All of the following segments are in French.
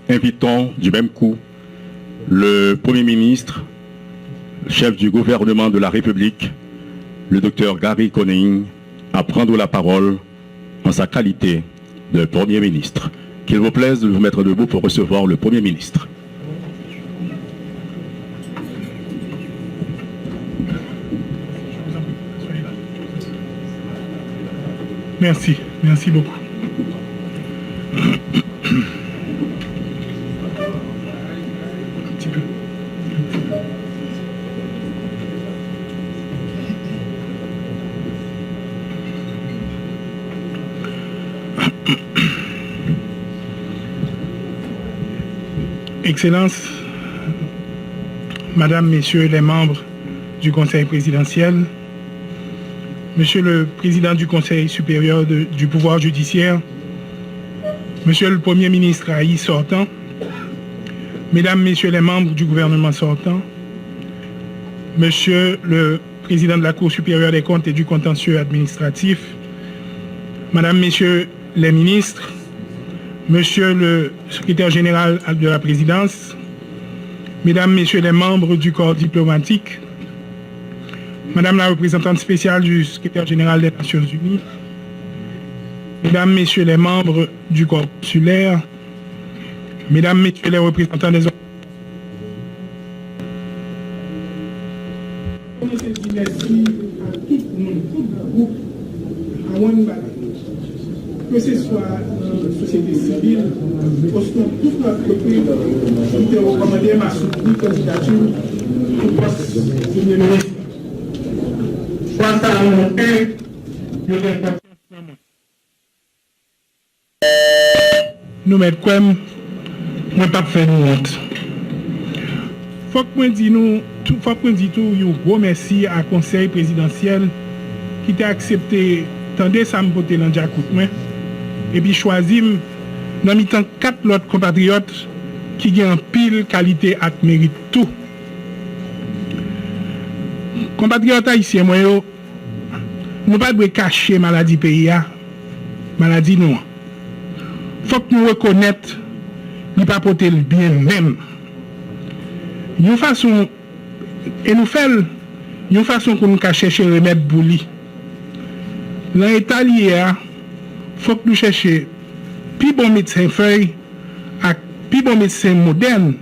invitons du même coup le Premier ministre, chef du gouvernement de la République, le docteur Gary Coney, à prendre la parole en sa qualité de Premier ministre. Qu'il vous plaise de vous mettre debout pour recevoir le Premier ministre. Merci, merci beaucoup. Excellences, Madame, Messieurs les membres du Conseil présidentiel, Monsieur le Président du Conseil supérieur du pouvoir judiciaire, Monsieur le Premier ministre haï sortant, Mesdames, Messieurs les membres du gouvernement sortant, Monsieur le Président de la Cour supérieure des comptes et du contentieux administratif, Madame, Messieurs les ministres, Monsieur le secrétaire général de la présidence, Mesdames, Messieurs les membres du corps diplomatique, Madame la représentante spéciale du secrétaire général des Nations Unies, Mesdames, Messieurs les membres du corps consulaire, Mesdames, Messieurs les représentants des merci à tout le monde, tout le groupe, à Wanbala, que ce soit la société civile, toute l'entreprise qui a recommandé ma candidature au poste de Premier ministre. Soit ça a monté, je vais confiance en moi. Nous mettons quoi, moi pas faire nous honte. Faut que moi dis nous, faut que moi dis tout, un gros merci à Conseil présidentiel qui t'a accepté, tendez ça me voter dans Diakout moi. Et puis choisi dans mi-temps 4 autres compatriotes qui ont pile qualité et mérite tout. Compatriotes haïtiens, moi, nous pas de cacher maladie pays, maladie nous. Faut que nous reconnaître, nous pas porter le bien même. Une façon, et nous faisons une façon qu'on nous chercher remède pour lui. Dans l'état lié, faut que nous cherchions plus bon médecin feuille et plus bon médecin moderne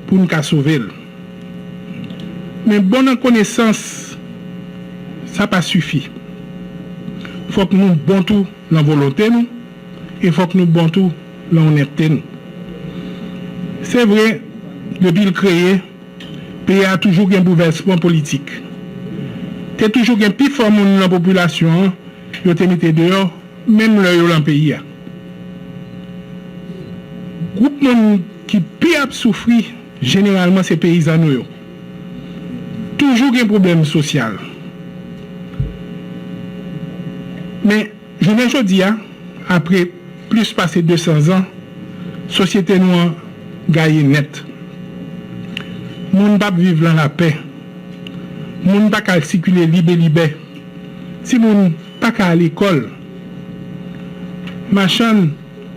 pour nous sauver. Mais bonne connaissance, ça pas suffit. Faut que nous bon tout la volonté nous et faut que nous bon tout l'honnêteté nous. C'est vrai, depuis le créé, le pays a toujours un bouleversement politique. Il y a toujours un plus fort monde dans la population, qui a mis dehors, même dans le pays. Le groupe monde qui a souffert, généralement, c'est les paysans. Toujours un problème social. Mais je ne dis pas, après plus passé 200 ans, la société noire gagne net. Les gens ne peuvent pas vivre dans la paix. Les gens ne peuvent pas circuler libre. Si les gens ne peuvent pas aller à l'école, machin,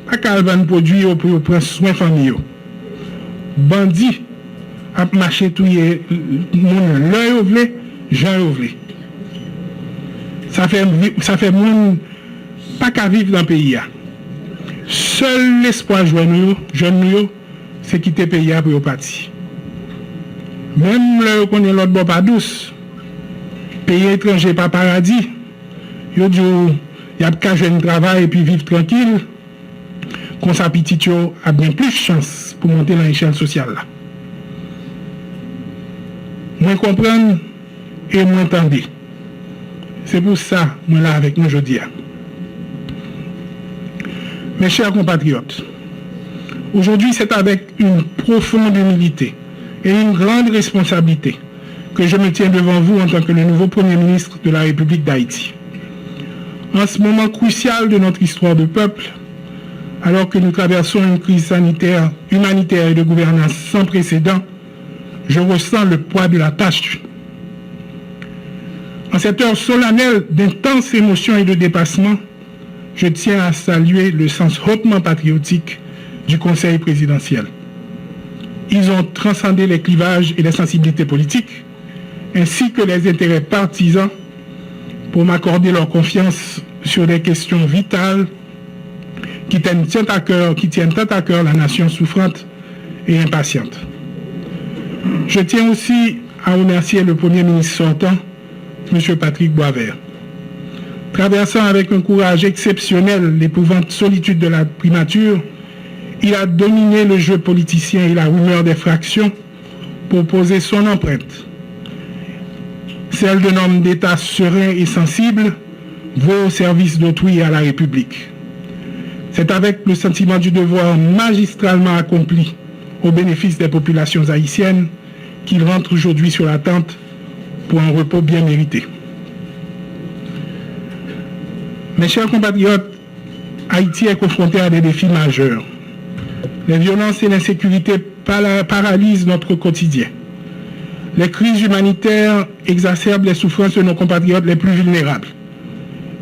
pas qu'à vendre produits pour prendre soin de famille. Bandit, à marcher tout le monde, l'œil ouvlé, j'en ouvlé. Ça fait monde pas qu'à vivre dans le pays. Seul l'espoir jeune c'est quitter le pays pour partir. Même là, on connaît l'autre bon pas douce. Pays étranger pas paradis. Yo dit y a qu'à jouer un travail et puis vivre tranquille. Comme ça petit yo a bien plus de chance pour monter dans l'échelle sociale là. Moi comprendre et moi entendre. C'est pour ça que je suis là avec nous aujourd'hui. Mes chers compatriotes, aujourd'hui c'est avec une profonde humilité et une grande responsabilité que je me tiens devant vous en tant que le nouveau Premier ministre de la République d'Haïti. En ce moment crucial de notre histoire de peuple, alors que nous traversons une crise sanitaire, humanitaire et de gouvernance sans précédent, je ressens le poids de la tâche. En cette heure solennelle d'intenses émotions et de dépassement, je tiens à saluer le sens hautement patriotique du Conseil présidentiel. Ils ont transcendé les clivages et les sensibilités politiques, ainsi que les intérêts partisans, pour m'accorder leur confiance sur des questions vitales qui tiennent tant à cœur la nation souffrante et impatiente. Je tiens aussi à remercier le Premier ministre sortant, M. Patrick Boisvert. Traversant avec un courage exceptionnel l'épouvante solitude de la primature, il a dominé le jeu politicien et la rumeur des fractions pour poser son empreinte. Celle d'un homme d'État serein et sensible, vaut au service d'autrui et à la République. C'est avec le sentiment du devoir magistralement accompli au bénéfice des populations haïtiennes qu'il rentre aujourd'hui sur la tente pour un repos bien mérité. Mes chers compatriotes, Haïti est confronté à des défis majeurs. Les violences et l'insécurité paralysent notre quotidien. Les crises humanitaires exacerbent les souffrances de nos compatriotes les plus vulnérables.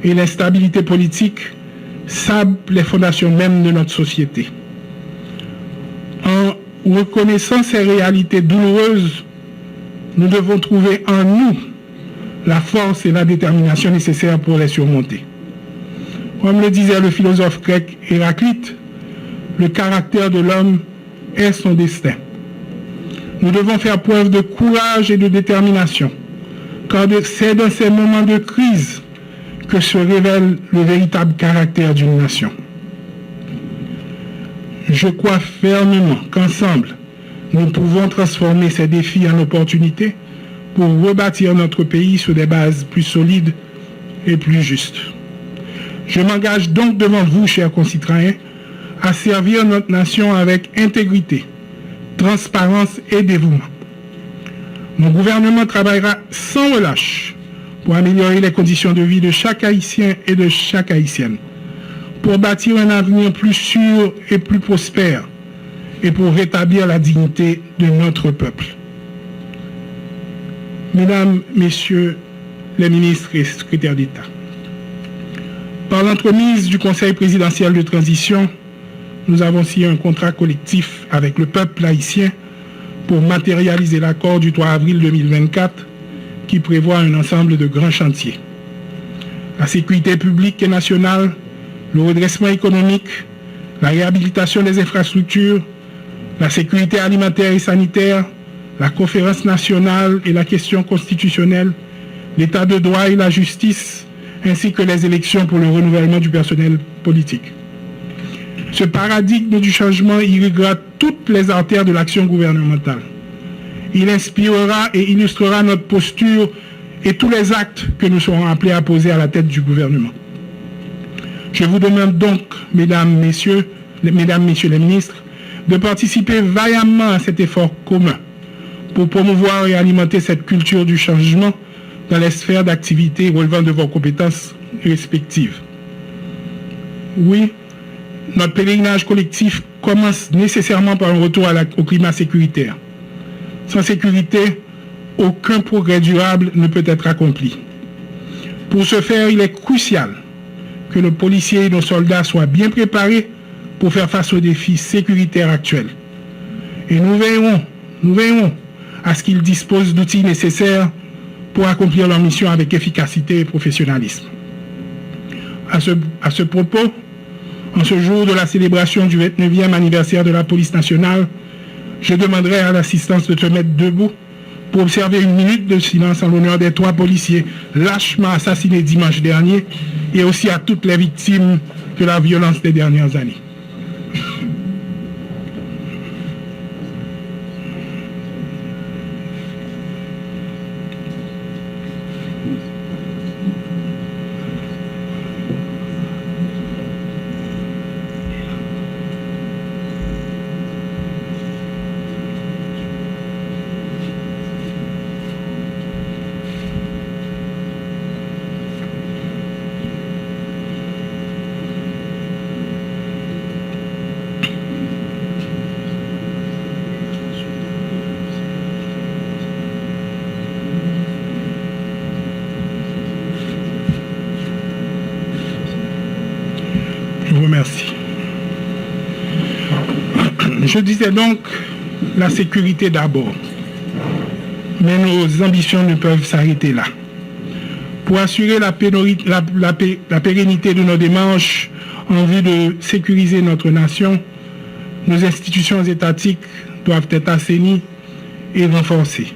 Et l'instabilité politique sable les fondations mêmes de notre société. En reconnaissant ces réalités douloureuses, nous devons trouver en nous la force et la détermination nécessaires pour les surmonter. Comme le disait le philosophe grec Héraclite, le caractère de l'homme est son destin. Nous devons faire preuve de courage et de détermination, car c'est dans ces moments de crise que se révèle le véritable caractère d'une nation. Je crois fermement qu'ensemble, nous pouvons transformer ces défis en opportunités pour rebâtir notre pays sur des bases plus solides et plus justes. Je m'engage donc devant vous, chers concitoyens, à servir notre nation avec intégrité, transparence et dévouement. Mon gouvernement travaillera sans relâche pour améliorer les conditions de vie de chaque Haïtien et de chaque Haïtienne, pour bâtir un avenir plus sûr et plus prospère, et pour rétablir la dignité de notre peuple. Mesdames, Messieurs les ministres et secrétaires d'État, par l'entremise du Conseil présidentiel de transition, nous avons signé un contrat collectif avec le peuple haïtien pour matérialiser l'accord du 3 avril 2024 qui prévoit un ensemble de grands chantiers. La sécurité publique et nationale, le redressement économique, la réhabilitation des infrastructures, la sécurité alimentaire et sanitaire, la conférence nationale et la question constitutionnelle, l'état de droit et la justice, ainsi que les élections pour le renouvellement du personnel politique. Ce paradigme du changement irriguera toutes les artères de l'action gouvernementale. Il inspirera et illustrera notre posture et tous les actes que nous serons appelés à poser à la tête du gouvernement. Je vous demande donc, mesdames, messieurs les ministres, de participer vaillamment à cet effort commun pour promouvoir et alimenter cette culture du changement dans les sphères d'activité relevant de vos compétences respectives. Oui, notre pèlerinage collectif commence nécessairement par un retour au climat sécuritaire. Sans sécurité, aucun progrès durable ne peut être accompli. Pour ce faire, il est crucial que nos policiers et nos soldats soient bien préparés pour faire face aux défis sécuritaires actuels. Et nous veillerons à ce qu'ils disposent d'outils nécessaires pour accomplir leur mission avec efficacité et professionnalisme. À ce propos, en ce jour de la célébration du 29e anniversaire de la police nationale, je demanderai à l'assistance de se mettre debout pour observer une minute de silence en l'honneur des 3 policiers lâchement assassinés dimanche dernier et aussi à toutes les victimes de la violence des dernières années. Je vous remercie. Je disais donc la sécurité d'abord. Mais nos ambitions ne peuvent s'arrêter là. Pour assurer la pérennité de nos démarches en vue de sécuriser notre nation, nos institutions étatiques doivent être assainies et renforcées.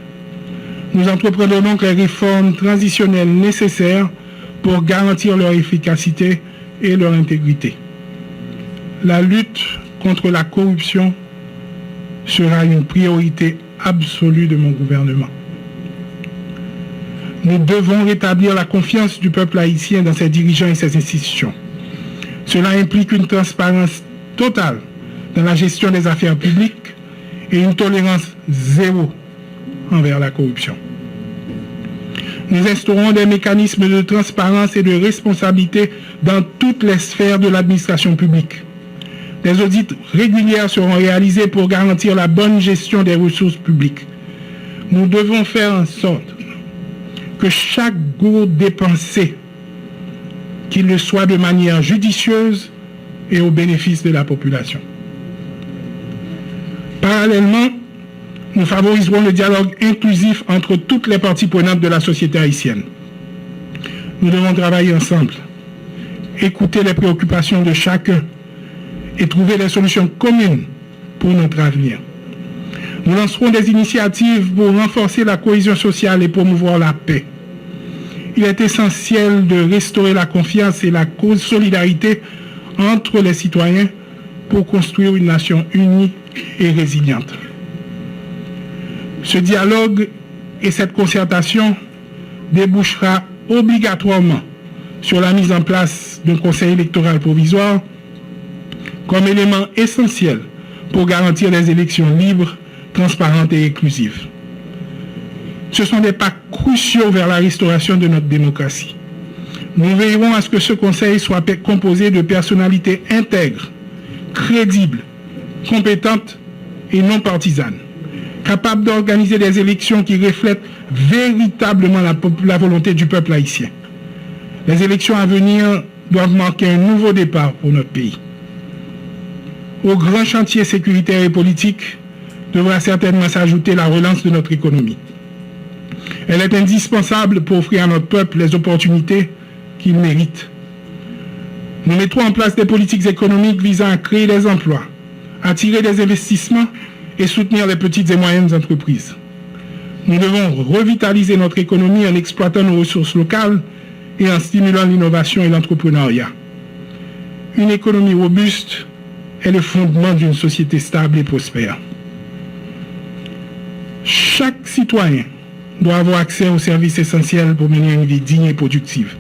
Nous entreprenons donc les réformes transitionnelles nécessaires pour garantir leur efficacité et leur intégrité. La lutte contre la corruption sera une priorité absolue de mon gouvernement. Nous devons rétablir la confiance du peuple haïtien dans ses dirigeants et ses institutions. Cela implique une transparence totale dans la gestion des affaires publiques et une tolérance zéro envers la corruption. Nous instaurons des mécanismes de transparence et de responsabilité dans toutes les sphères de l'administration publique. Des audits réguliers seront réalisés pour garantir la bonne gestion des ressources publiques. Nous devons faire en sorte que chaque gourde dépensé, qu'il le soit de manière judicieuse et au bénéfice de la population. Parallèlement, nous favoriserons le dialogue inclusif entre toutes les parties prenantes de la société haïtienne. Nous devons travailler ensemble, écouter les préoccupations de chacun et trouver des solutions communes pour notre avenir. Nous lancerons des initiatives pour renforcer la cohésion sociale et promouvoir la paix. Il est essentiel de restaurer la confiance et la solidarité entre les citoyens pour construire une nation unie et résiliente. Ce dialogue et cette concertation débouchera obligatoirement sur la mise en place d'un conseil électoral provisoire comme élément essentiel pour garantir des élections libres, transparentes et inclusives. Ce sont des pas cruciaux vers la restauration de notre démocratie. Nous veillerons à ce que ce conseil soit composé de personnalités intègres, crédibles, compétentes et non partisanes, capables d'organiser des élections qui reflètent véritablement la volonté du peuple haïtien. Les élections à venir doivent marquer un nouveau départ pour notre pays. Au grand chantier sécuritaire et politique devra certainement s'ajouter la relance de notre économie. Elle est indispensable pour offrir à notre peuple les opportunités qu'il mérite. Nous mettrons en place des politiques économiques visant à créer des emplois, attirer des investissements et soutenir les petites et moyennes entreprises. Nous devons revitaliser notre économie en exploitant nos ressources locales et en stimulant l'innovation et l'entrepreneuriat. Une économie robuste est le fondement d'une société stable et prospère. Chaque citoyen doit avoir accès aux services essentiels pour mener une vie digne et productive.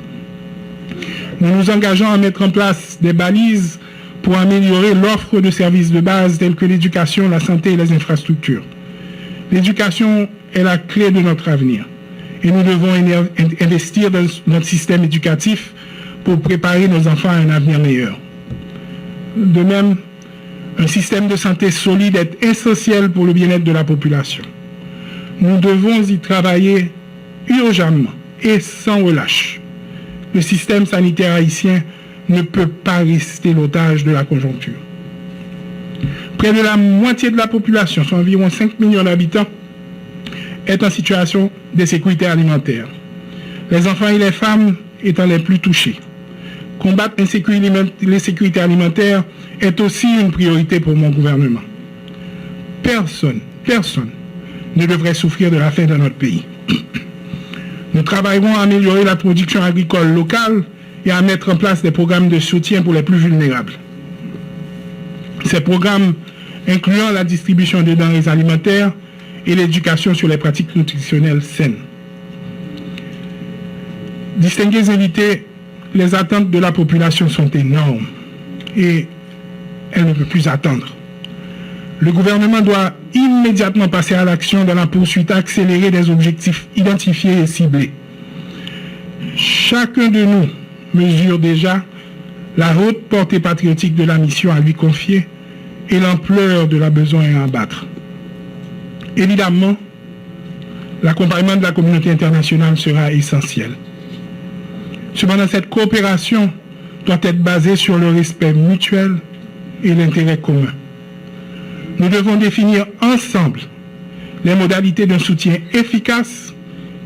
Nous nous engageons à mettre en place des balises pour améliorer l'offre de services de base tels que l'éducation, la santé et les infrastructures. L'éducation est la clé de notre avenir et nous devons investir dans notre système éducatif pour préparer nos enfants à un avenir meilleur. De même, un système de santé solide est essentiel pour le bien-être de la population. Nous devons y travailler urgemment et sans relâche. Le système sanitaire haïtien ne peut pas rester l'otage de la conjoncture. Près de la moitié de la population, soit environ 5 millions d'habitants, est en situation d'insécurité alimentaire. Les enfants et les femmes étant les plus touchés. Combattre l'insécurité alimentaire est aussi une priorité pour mon gouvernement. Personne ne devrait souffrir de la faim dans notre pays. Nous travaillerons à améliorer la production agricole locale et à mettre en place des programmes de soutien pour les plus vulnérables. Ces programmes incluant la distribution de denrées alimentaires et l'éducation sur les pratiques nutritionnelles saines. Distingués invités, les attentes de la population sont énormes et elle ne peut plus attendre. Le gouvernement doit immédiatement passer à l'action dans la poursuite accélérée des objectifs identifiés et ciblés. Chacun de nous mesure déjà la haute portée patriotique de la mission à lui confier et l'ampleur de la besoin à abattre. Évidemment, l'accompagnement de la communauté internationale sera essentiel. Cependant, cette coopération doit être basée sur le respect mutuel et l'intérêt commun. Nous devons définir ensemble les modalités d'un soutien efficace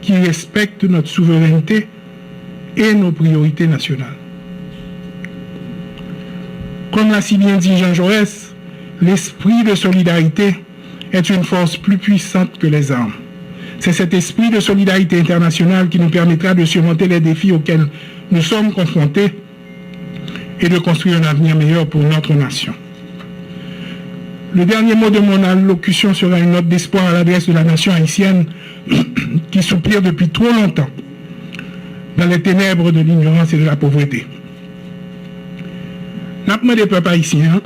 qui respecte notre souveraineté et nos priorités nationales. Comme l'a si bien dit Jean Jaurès, l'esprit de solidarité est une force plus puissante que les armes. C'est cet esprit de solidarité internationale qui nous permettra de surmonter les défis auxquels nous sommes confrontés et de construire un avenir meilleur pour notre nation. Le dernier mot de mon allocution sera une note d'espoir à l'adresse de la nation haïtienne qui soupire depuis trop longtemps dans les ténèbres de l'ignorance et de la pauvreté. N'a pas des peuples haïtiens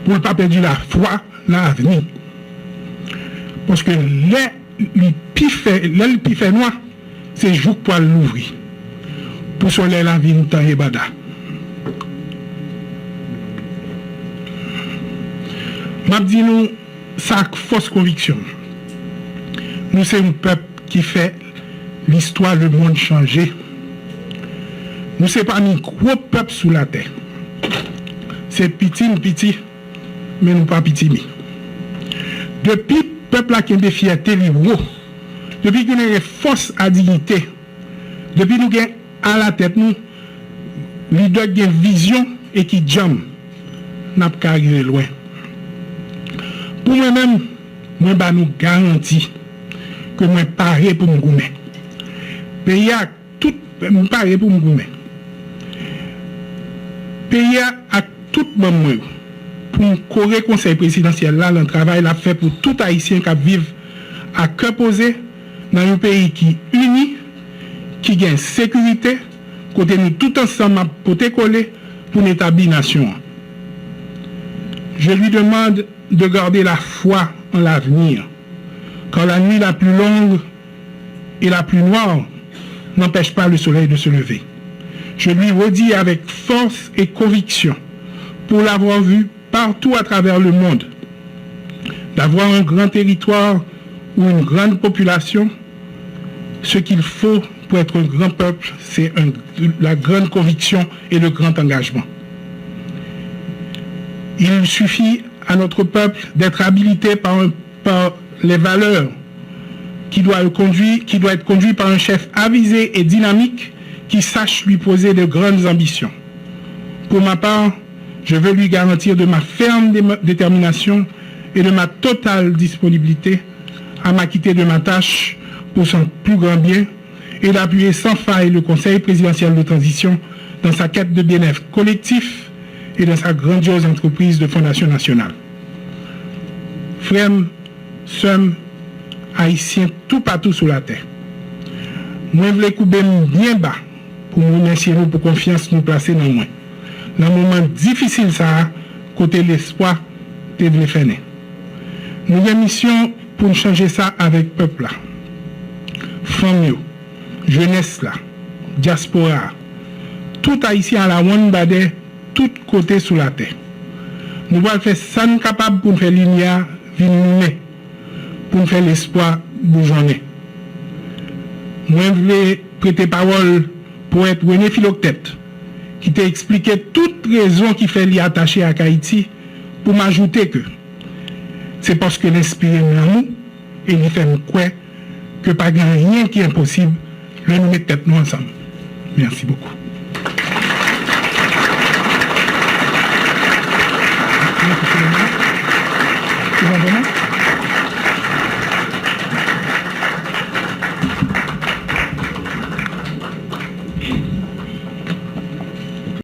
pour ne pas perdre la foi, l'avenir. Parce que les pifés noirs, c'est jour pour l'ouvrir. Pour soleil la vie, temps et bada. M'a dit nous, ça fausse conviction. Nous, c'est un peuple qui fait l'histoire, le monde changer. Nous, c'est pas un gros peuple sous la terre. C'est petit, mais nous pas petit. Depuis le peuple qui a des fiertés, depuis qu'il y a force à dignité, depuis nous avons à la tête, nous, leader qui a vision et qui jam, n'a pas arrivé loin. Pour moi-même, moi, nous garantis que moi, paré pour me goumer. Pays a tout, paré pour me goumer. Pays a tout le monde pour le conseil présidentiel là, le travail l'a fait pour tout Haïtien qui vivent à cœur posé dans un pays qui est uni, qui gagne sécurité, côté nous tout ensemble pour te coller pour établir nation. Je lui demande de garder la foi en l'avenir, car la nuit la plus longue et la plus noire n'empêche pas le soleil de se lever. Je lui redis avec force et conviction, pour l'avoir vu partout à travers le monde, d'avoir un grand territoire ou une grande population, ce qu'il faut pour être un grand peuple, c'est la grande conviction et le grand engagement. Il suffit à notre peuple d'être habilité par les valeurs qui doit être conduit par un chef avisé et dynamique qui sache lui poser de grandes ambitions. Pour ma part, je veux lui garantir de ma ferme détermination et de ma totale disponibilité à m'acquitter de ma tâche pour son plus grand bien et d'appuyer sans faille le Conseil présidentiel de transition dans sa quête de bien-être collectif et dans sa grandiose entreprise de fondation nationale. Frères, sœurs, Haïtiens, tout partout sur la terre. Moi, je voulais couper bien bas pour nous remercier pour confiance nous placer dans moi. Dans un moment difficile, ça, côté l'espoir, tu voulais faire. Nous avons une mission pour changer ça avec le peuple là. Famille, jeunesse là, diaspora, tout Haïtien à la one bade, tout côté sur la terre. Nous allons faire ça nous capable pour faire lumière, venir pour faire l'espoir bourgeonner. Moi, je voulais prêter parole pour être René Philoctète, qui t'a expliqué toute raison qui fait l'y attacher à Haïti, pour m'ajouter que c'est parce que l'inspiré nous et il fait nous croire que pas rien qui est impossible, le nous mettre tête nous ensemble. Merci beaucoup.